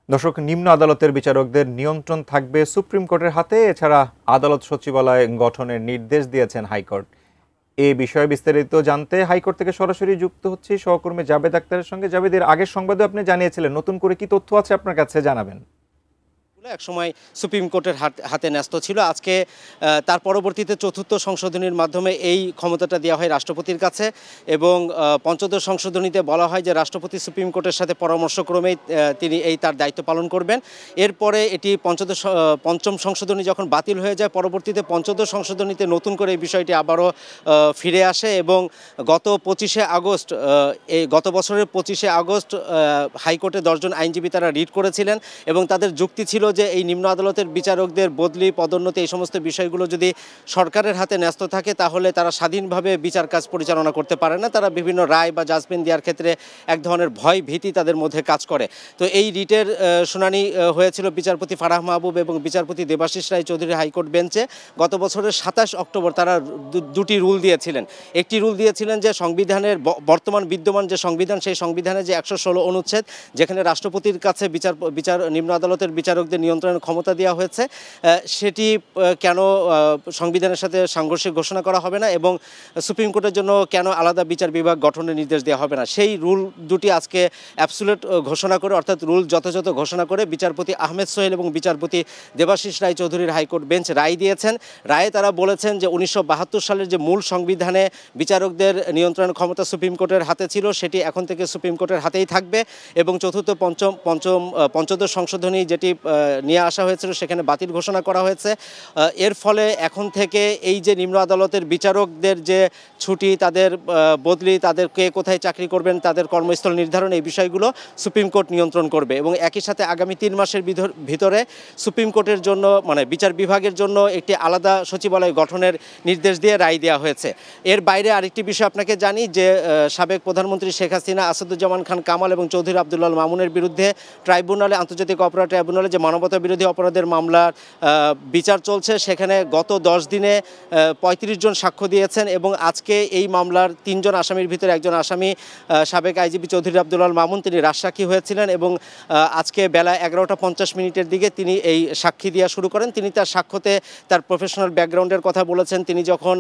দর্শক, নিম্ন আদালতের বিচারকদের নিয়ন্ত্রণ থাকবে সুপ্রিম কোর্টের হাতে। এছাড়া আদালত সচিবালয় গঠনের নির্দেশ দিয়েছেন হাইকোর্ট। এ বিষয়ে বিস্তারিত জানতে হাইকোর্ট থেকে সরাসরি যুক্ত হচ্ছি সহকর্মী জাবেদ আক্তারের সঙ্গে। জাবেদ, এর আগের সংবাদে আপনি জানিয়েছিলেন, নতুন করে কি তথ্য আছে আপনার কাছে জানাবেন। একসময় সুপ্রিম কোর্টের হাতে ন্যস্ত ছিল। আজকে তার পরবর্তীতে চতুর্থ সংশোধনীর মাধ্যমে এই ক্ষমতাটা দেওয়া হয় রাষ্ট্রপতির কাছে এবং পঞ্চদশ সংশোধনীতে বলা হয় যে রাষ্ট্রপতি সুপ্রিম কোর্টের সাথে পরামর্শক্রমেই তিনি তার দায়িত্ব পালন করবেন। এরপরে এটি পঞ্চম সংশোধনী যখন বাতিল হয়ে যায়, পরবর্তীতে পঞ্চদশ সংশোধনীতে নতুন করে এই বিষয়টি আবারও ফিরে আসে এবং গত বছরের 25শে আগস্ট হাইকোর্টে 10 জন আইনজীবী তারা রিট করেছিলেন এবং তাদের যুক্তি ছিল যে এই নিম্ন আদালতের বিচারকদের বদলি, পদোন্নতি, এই সমস্ত বিষয়গুলো যদি সরকারের হাতে ন্যস্ত থাকে তাহলে তারা স্বাধীনভাবে বিচার কাজ পরিচালনা করতে পারে না। তারা বিভিন্ন রায় বা জাজমেন্ট দেওয়ার ক্ষেত্রে এক ধরনের ভয় ভীতি তাদের মধ্যে কাজ করে। তো এই রিটের শুনানি হয়েছিল বিচারপতি ফারাহ মাহবুব এবং বিচারপতি দেবাশিস রায় চৌধুরী হাইকোর্ট বেঞ্চে। গত বছরের 27 অক্টোবর তারা দুটি রুল দিয়েছিলেন। একটি রুল দিয়েছিলেন যে সংবিধানের বিদ্যমান যে সংবিধান, সেই সংবিধানে যে 116 অনুচ্ছেদ, যেখানে রাষ্ট্রপতির কাছে নিম্ন আদালতের বিচারকদের নিয়ন্ত্রণের ক্ষমতা দেওয়া হয়েছে, সেটি কেন সংবিধানের সাথে সাংঘর্ষিক ঘোষণা করা হবে না এবং সুপ্রিম কোর্টের জন্য কেন আলাদা বিচার বিভাগ গঠনের নির্দেশ দেওয়া হবে না, সেই রুল দুটি আজকে অ্যাবসুলেট ঘোষণা করে, অর্থাৎ রুল যথাযথ ঘোষণা করে বিচারপতি আহমেদ সোহেল এবং বিচারপতি দেবাশিস রায় চৌধুরীর হাইকোর্ট বেঞ্চ রায় দিয়েছেন। রায়ে তারা বলেছেন যে 1972 সালের যে মূল সংবিধানে বিচারকদের নিয়ন্ত্রণের ক্ষমতা সুপ্রিম কোর্টের হাতে ছিল, সেটি এখন থেকে সুপ্রিম কোর্টের হাতেই থাকবে এবং চতুর্থ পঞ্চদশ সংশোধনী যেটি নিয়ে আসা হয়েছিল সেখানে বাতিল ঘোষণা করা হয়েছে। এর ফলে এখন থেকে এই যে নিম্ন আদালতের বিচারকদের যে ছুটি, তাদের বদলি, তাদেরকে কোথায় চাকরি করবেন, তাদের কর্মস্থল নির্ধারণ, এই বিষয়গুলো সুপ্রিম কোর্ট নিয়ন্ত্রণ করবে এবং একই সাথে আগামী 3 মাসের ভিতরে সুপ্রিম কোর্টের জন্য, মানে বিচার বিভাগের জন্য একটি আলাদা সচিবালয় গঠনের নির্দেশ দিয়ে রায় দেওয়া হয়েছে। এর বাইরে আরেকটি বিষয় আপনাকে জানি যে সাবেক প্রধানমন্ত্রী শেখ হাসিনা, আসাদুজ্জামান খান কামাল এবং চৌধুরী আবদুল্লাহ মামুনের বিরুদ্ধে আন্তর্জাতিক অপরাধ ট্রাইব্যুনালে যে মানবতা বিরোধী অপরাধের মামলার বিচার চলছে, সেখানে গত 10 দিনে 35 জন সাক্ষ্য দিয়েছেন এবং আজকে এই মামলার 3 জন আসামির ভিতরে একজন আসামি সাবেক আইজিপি চৌধুরী আবদুল্লাহ মামুন, তিনি রাজসাক্ষী হয়েছিলেন এবং আজকে বেলা 11:50 দিকে তিনি এই সাক্ষী দেওয়া শুরু করেন। তিনি তার সাক্ষ্যতে তার প্রফেশনাল ব্যাকগ্রাউন্ডের কথা বলেছেন। তিনি যখন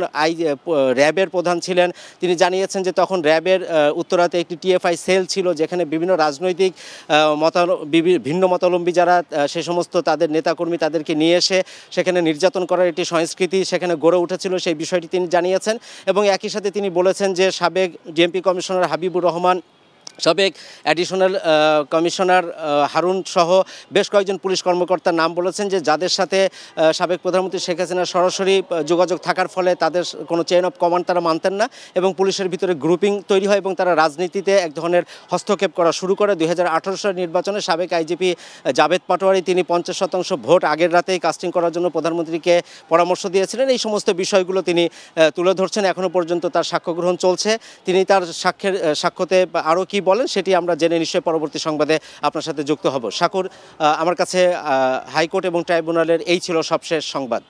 র্যাবের প্রধান ছিলেন, তিনি জানিয়েছেন যে তখন র্যাবের উত্তরাতে একটি টিএফআই সেল ছিল, যেখানে বিভিন্ন রাজনৈতিক ভিন্ন মতাবলম্বী যারা সে সমস্ত তাদের নেতাকর্মী, তাদেরকে নিয়ে এসে সেখানে নির্যাতন করার একটি সংস্কৃতি সেখানে গড়ে উঠেছিল, সেই বিষয়টি তিনি জানিয়েছেন এবং একই সাথে তিনি বলেছেন যে সাবেক ডিএমপি কমিশনার হাবিবুর রহমান, সাবেক অ্যাডিশনাল কমিশনার হারুন সহ বেশ কয়েকজন পুলিশ কর্মকর্তার নাম বলেছেন যে যাদের সাথে সাবেক প্রধানমন্ত্রী শেখ হাসিনার সরাসরি যোগাযোগ থাকার ফলে তাদের কোনো চেইন অফ কমান্ড তারা মানতেন না এবং পুলিশের ভিতরে গ্রুপিং তৈরি হয় এবং তারা রাজনীতিতে এক ধরনের হস্তক্ষেপ করা শুরু করে। 2018 সালের নির্বাচনে সাবেক আইজিপি জাভেদ পাটোয়ারি তিনি 50% ভোট আগের রাতেই কাস্টিং করার জন্য প্রধানমন্ত্রীকে পরামর্শ দিয়েছিলেন। এই সমস্ত বিষয়গুলো তিনি তুলে ধরছেন। এখনও পর্যন্ত তার সাক্ষ্য গ্রহণ চলছে। তিনি তার সাক্ষ্যতে আরও কি বলেন সেটি আমরা জেনে নিশ্চয়ই পরবর্তী সংবাদে আপনার সাথে যুক্ত হব। শাকুর, আমার কাছে হাইকোর্ট এবং ট্রাইব্যুনালের এই ছিল সবশেষ সংবাদ।